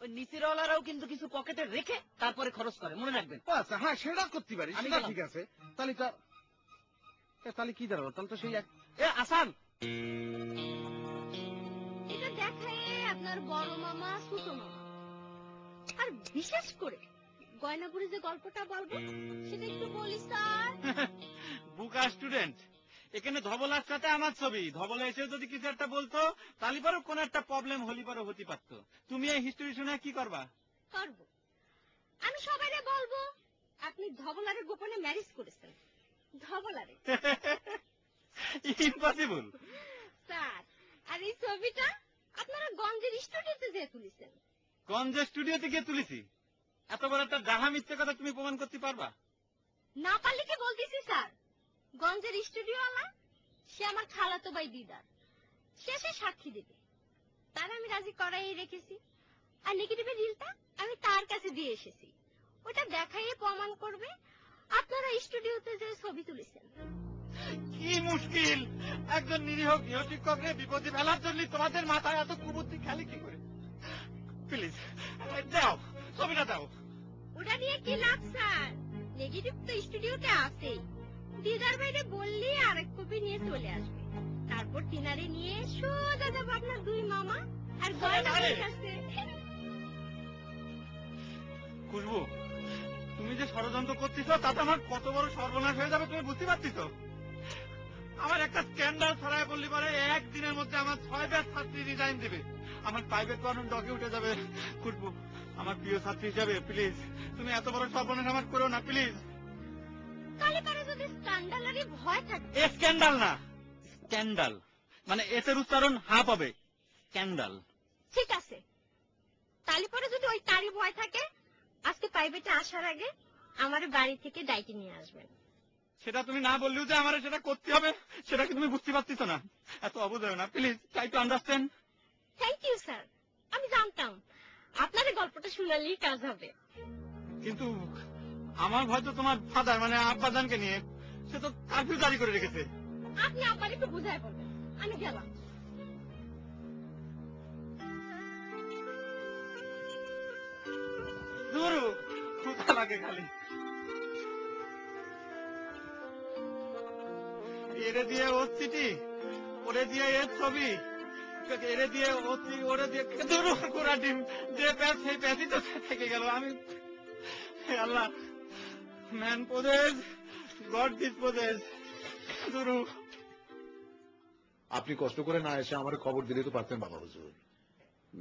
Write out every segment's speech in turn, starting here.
ওই নিচেরওয়ালারাও কিন্তু কিছু পকেটে রেখে তারপরে খরচ করে, মনে রাখবেন। আচ্ছা হ্যাঁ, সেটা করতে পারি, সেটা ঠিক আছে। তাহলে কি দাঁড়ালো? তাহলে তো সেই আসান, এটা দেখায় আপনার বড় মামা ছোট মামা। আর বিশেষ করে গয়নাপুরে যে গল্পটা বলবো সেটা একটু বলি স্যার। বুকা স্টুডেন্ট, এখানে ধবলার সাথে আমার ছবি, ধবলা এসে যদি কিছু একটা বলতো তাহলে পরে কোন একটা প্রবলেম হলি পরে হতে পারতো। তুমি এই হিস্টরি শুনে কি করবা? করবো, আমি সবাইরে বলবো আপনি ধবলারে গোপনে ম্যারেজ করেছেন। ধবলারে ইম্পসিবল স্যার। আর এই ছবিটা আপনারা গঞ্জের স্টুডিওতে যেয়ে তুলেছেন। গঞ্জের স্টুডিওতে গিয়ে তুলেছি? এত বড় একটা ডাহা মিথ্যে কথা তুমি প্রমাণ করতে পারবা? না পারলে কি বলতেছি স্যার, গঞ্জের স্টুডিওওয়ালা সে আমার খালাতো ভাই দিদার, সে সাক্ষী দেবে। তার আমি রাজি করাই রেখেছি। আর নেগেটিভের রিলটা আমি তার কাছে দিয়ে এসেছি, ওটা দেখাইয়ে প্রমাণ করবে আপনারা স্টুডিওতে যে ছবি তুলেছেন। কি মুশকিল! একজন নিরীহ গৃহ শিক্ষককে বিপদে ফেলার জন্য তোমাদের মাথায় এত কুবুদ্ধি খেলে কি করে? প্লিজ দাও, ছবিটা দাও। ওটা নিয়ে কি লাভ স্যার, নেগেটিভ তো স্টুডিওতে আছেই। দিদার বাইরে বললেই আরেক কপি নিয়ে চলে আসবে। তারপর তিনারে নিয়ে সোজা যাবো আপনার দুই মামা আর গয়নার কাছে। খুশবু, তুমি যে ষড়যন্ত্র করতেছ তাতে আমার কত বড় সর্বনাশ হয়ে যাবে তুমি বুঝতে পারতেছ? আমার একটা স্ক্যান্ডাল ছড়ায় পড়লি পরে একদিনের মধ্যে আমার 6 ব্যাচ ছাত্রী রিজাইন দেবে, আমার প্রাইভেট কর্নার ডগে উঠে যাবে। খুশবু, আমার প্রিয় ছাত্রী হিসাবে প্লিজ তুমি এত বড় সর্বনাশ আমার করো না প্লিজ। তাহলে পরে যদি স্ক্যান্ডালেরই ভয় থাকে। স্ক্যান্ডাল না, স্ক্যান্ডাল মানে এসের উচ্চারণ হা পাবে, স্ক্যান্ডাল। ঠিক আছে, তাহলে পরে যদি ওই তারই ভয় থাকে, আজকে প্রাইভেটে আসার আগে আমার বাড়ি থেকে ডাইটি নিয়ে আসবেন। সেটা তুমি না বললেও যে আমার সেটা করতে হবে সেটা কি তুমি বুঝতে পারতেছ না? এত অবুঝ না please, try to understand. Thank you sir, আমি জানতাম আপনার গল্পটা শুনালেই কাজ হবে। কিন্তু আমার ভয় তো তোমার ফাদার মানে আব্বাজানকে নিয়ে, সে তো কারফিউ জারি করে রেখেছে। আপনি আব্বার একটু বুঝায় বলবেন, আমি গেলাম। ধরু ক্ষুধা লাগে খালি, এরে দিয়ে ওর চিঠি, ওরে দিয়ে এর ছবি, এরে দিয়ে ওরে দিয়ে ধরু গোড়া ডিম যে প্যাচ সেই প্যাচই তো থেকে গেল। আমি আল্লাহ, ম্যান পোজেস গড ডিসপোজেস। ধরু আপনি কষ্ট করে না এসে আমার খবর দিলে তো পারতেন বাবা হুজুর।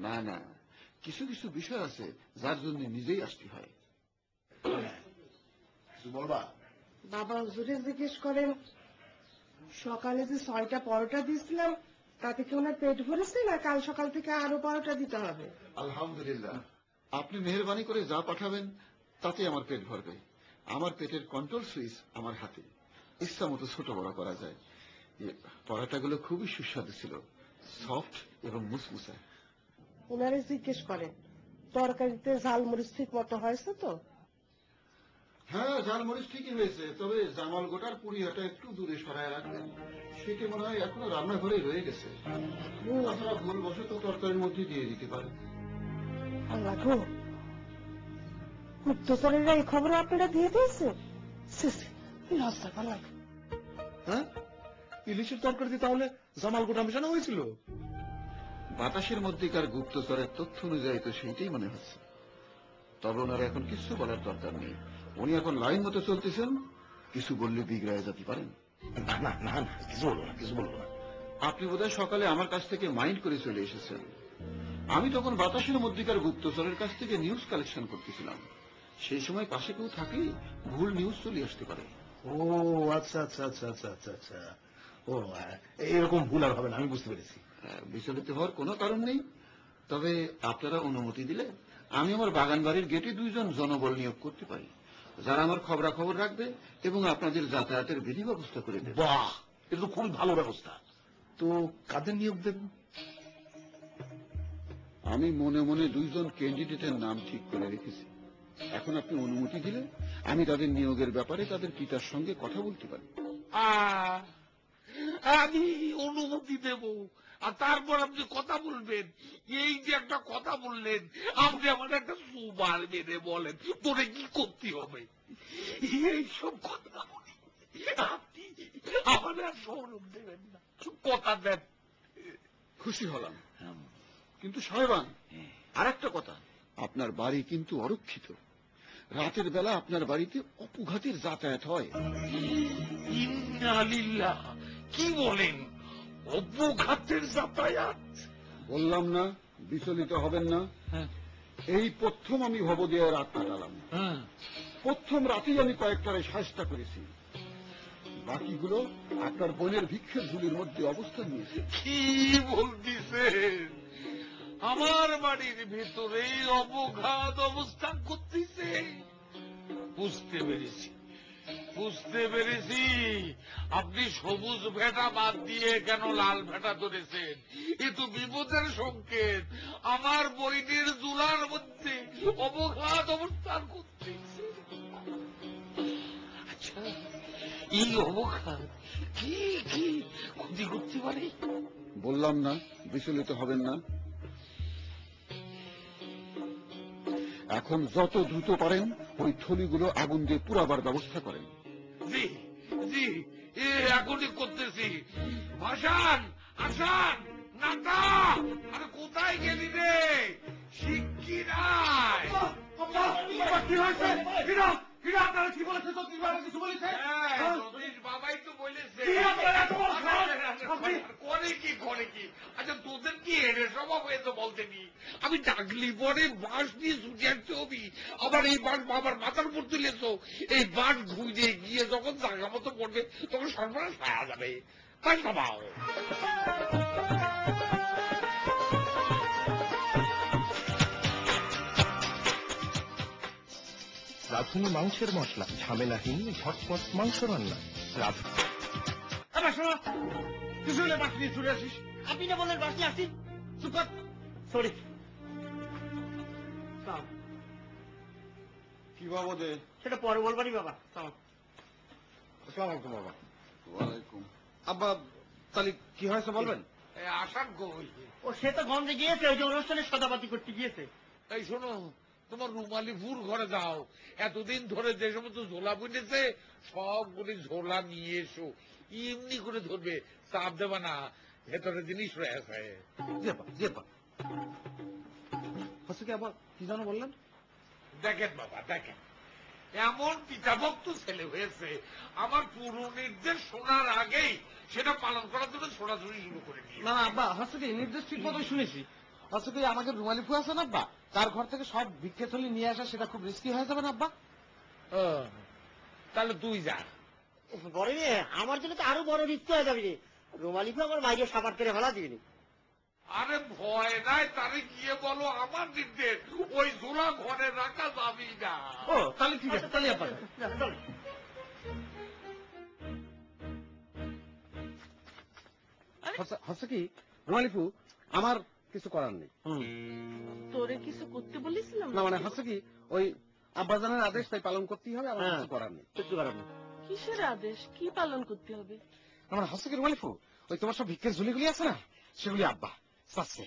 না না, কিছু কিছু বিষয় আছে যার জন্য নিজেই আসতে হয়। কিছু বলবা? বাবা হুজুরে জিজ্ঞেস করেন, সকালে যে 6টা পরোটা দিয়েছিলাম তাতে কি ওনার পেট ভরেছে না কাল সকাল থেকে আরো পরোটা দিতে হবে? আলহামদুলিল্লাহ, আপনি মেহেরবানি করে যা পাঠাবেন তাতে আমার পেট ভরবে। আমার পেটের কন্ট্রোল সুইচ আমার হাতে, ইচ্ছা মতো ছোট বড় করা যায়। পরোটাগুলো খুবই সুস্বাদু ছিল, সফট এবং মুসমুসা। ওনারে জিজ্ঞেস করেন তরকারিতে ঝাল মরিচ ঠিক মতো হয়েছে তো? হ্যাঁ, ঝালমরিচ ঠিকই হয়েছে, তবে জামাল গোটার পুরিয়াটা একটু দূরে সরায় রাখবেন, সেটি মনে হয় এখনো রান্নাঘরে রয়ে গেছে। আপনারা ভুল বশত তরকারির মধ্যে দিয়ে দিতে পারেন। আল্লাহ গো, গুপ্তচরেরা এই খবর আপনারা দিয়ে দিয়েছে? লজ্জা কর লাগে। হ্যাঁ, ইলিশের তরকারিতে তাহলে জামাল গোটা মেশানো হয়েছিল? বাতাসের মধ্যেকার গুপ্তচরের তথ্য অনুযায়ী তো সেইটাই মনে হচ্ছে। তবে ওনার এখন কিছু বলার দরকার নেই, উনি এখন লাইন মতো চলতেছেন, কিছু বললে বিগড়ায় যেতে পারেন। না না না, কিছু বলবো না, কিছু বলবো না। আপনি বোধহয় সকালে আমার কাছ থেকে মাইন্ড করে চলে এসেছেন। আমি তখন বাতাসের মধ্যেকার গুপ্তচরের কাছ থেকে নিউজ কালেকশন করতেছিলাম, সেই সময় পাশে কেউ থাকলে ভুল নিউজ চলে আসতে পারে। ও আচ্ছা আচ্ছা আচ্ছা আচ্ছা আচ্ছা আচ্ছা, ও এরকম ভুল আর হবে না, আমি বুঝতে পেরেছি। বিচলিত হওয়ার কোনো কারণ নেই, তবে আপনারা অনুমতি দিলে আমি আমার বাগান বাড়ির গেটে 2 জন জনবল নিয়োগ করতে পারি, যারা আমার খবরাখবর রাখবে এবং আপনাদের যাতায়াতের বিধি ব্যবস্থা করে দেবে। বাহ, এটা তো খুবই ভালো ব্যবস্থা। তো কাদের নিয়োগ দেবেন? আমি মনে মনে 2 জন ক্যান্ডিডেটের নাম ঠিক করে রেখেছি। এখন আপনি অনুমতি দিলে আমি তাদের নিয়োগের ব্যাপারে তাদের পিতার সঙ্গে কথা বলতে পারি। আমি অনুমতি দেব? আর তারপর আপনি কথা বলবেন। এই যে একটা কথা বললেন, আপনি আমার একটা সুবার মেরে বলেন তোরে কি করতে হবে, এইসব কথা বলি আপনি আমার আর সৌরভ দেবেন না, কথা দেন। খুশি হলাম, কিন্তু সাহেবান আর একটা কথা, আপনার বাড়ি কিন্তু অরক্ষিত। রাতের বেলা আপনার বাড়িতে অপঘাতের যাতায়াত হয়। ইন্না লিল্লাহ, কি বলেন, অপঘাতের যাতায়াত? বললাম না বিচলিত হবেন না। এই প্রথম আমি ভবদেহে রাত কাটালাম। প্রথম রাতেই আমি কয়েকটারে সাহায্য করেছি, বাকিগুলো আপনার বোনের ভিক্ষের ঝুলির মধ্যে অবস্থান নিয়েছে। কি বলতেছেন? আমার বাড়ির ভেতরেই অবঘাত অবস্থান করতেছে? বুঝতে পেরেছি, বুঝতে পেরেছি। আপনি সবুজ ভেটা বাদ দিয়ে কেন লাল ভেটা ধরেছেন, এ তো বিপদের সংকেত। আমার বইনের জুলার মধ্যে অবঘাত অবস্থান করতেছে। আচ্ছা, এই অবঘাত কি কি ক্ষতি করতে পারে? বললাম না বিচলিত হবেন না। এখন যত দ্রুত পারেন ওই থলিগুলো আগুন দিয়ে পুরাবার ব্যবস্থা করেন। জি জি, এখনই করতেছি। ভাসান, আসান, নাটা, আরে কোথায় গেলি রে? শিগগিরাই। কি হয়েছে? হিরা হিরা আপনারা কি বলেছে? জ্যোতিষ বাবা কিছু বলেছে? জ্যোতিষ বাবাই তো বলেছে। কি আপনারা এত বড় সাহস? করে কি করে কি? আচ্ছা, তোদের কি এড়ে স্বভাব হয়েছে বলতে নি? আমি ডাকলি পরে বাঁশ নিয়ে ছুটে আসতে হবি, আবার এই বাঁশ বাবার মাথার উপর তুলেছ। এই বাঁশ ঘুরে গিয়ে যখন জায়গা মতো পড়বে তখন সর্বনাশ পাওয়া যাবে। তাই স্বভাব। রাঁধুনি মাংসের মশলা, ঝামেলাহীন ঝটপট মাংস রান্না। আবার শোনো, কিছু হলে বাস নিয়ে ছুটে আসিস। আপনি না বললেন বাসে আসি? চুপ কর। সরি। কি বাবদে? সেটা পরে বলবারই বাবা। চল। আসসালামু আলাইকুম বাবা। ওয়ালাইকুম। আব্বা, তাহলে কি হয়েছে বলবেন? আসার কই? ও সে তো গঞ্জে গিয়েছে, ওই যে অনুষ্ঠানে সদাপাতি করতে গিয়েছে। এই শোনো, তোমার রুমালিপুর ঘরে যাও, এতদিন ধরে যে সমস্ত ঝোলা বুনেছে সবগুলি ঝোলা নিয়ে এসো। এমনি করে ধরবে, চাপ দেবা না, ভেতরে জিনিস রয়েছে। কি আবার কি জানো বললেন? দেখেন বাবা, দেখেন, এমন পিতাভক্ত ছেলে হয়েছে, আমার পুরো নির্দেশ শোনার আগেই সেটা পালন করার জন্য ছোড়াছুড়ি শুরু করে দিয়ে। না আব্বা, হচ্ছে কি নির্দেশ ঠিক মতোই শুনেছি। হচ্ছে কি আমাকে রুমালি ফু আছে না আব্বা, তার ঘর থেকে সব ভিক্ষে থলি নিয়ে আসা সেটা খুব রিস্কি হয়ে যাবে না আব্বা? তাহলে তুই যা। বড় রে, আমার জন্য তো আরো বড় রিস্ক হয়ে যাবে রে। রুমালিকে আমার বাইরে সাবার করে ফেলা দিবি। আরে ভয় নাই, তারে গিয়ে বলো আমার নির্দেশ, ওই ঝোলা ঘরে রাখা যাবি না। ও তাহলে ঠিক আছে, তাহলে আব্বা হচ্ছে কি রুমালিপু, আমার কিছু করার নেই। তোরে কিছু করতে বলেছিলাম না মানে হচ্ছে কি ওই আব্বাজানের আদেশ তাই পালন করতেই হবে, আমার কিছু করার নেই। কিছু করার নেই। কিসের আদেশ? কি পালন করতে হবে? আমার হচ্ছে কি রুমালিপু, ওই তোমার সব ভিক্ষের ঝুলিগুলি আছে না, সেগুলি আব্বা চাচ্ছে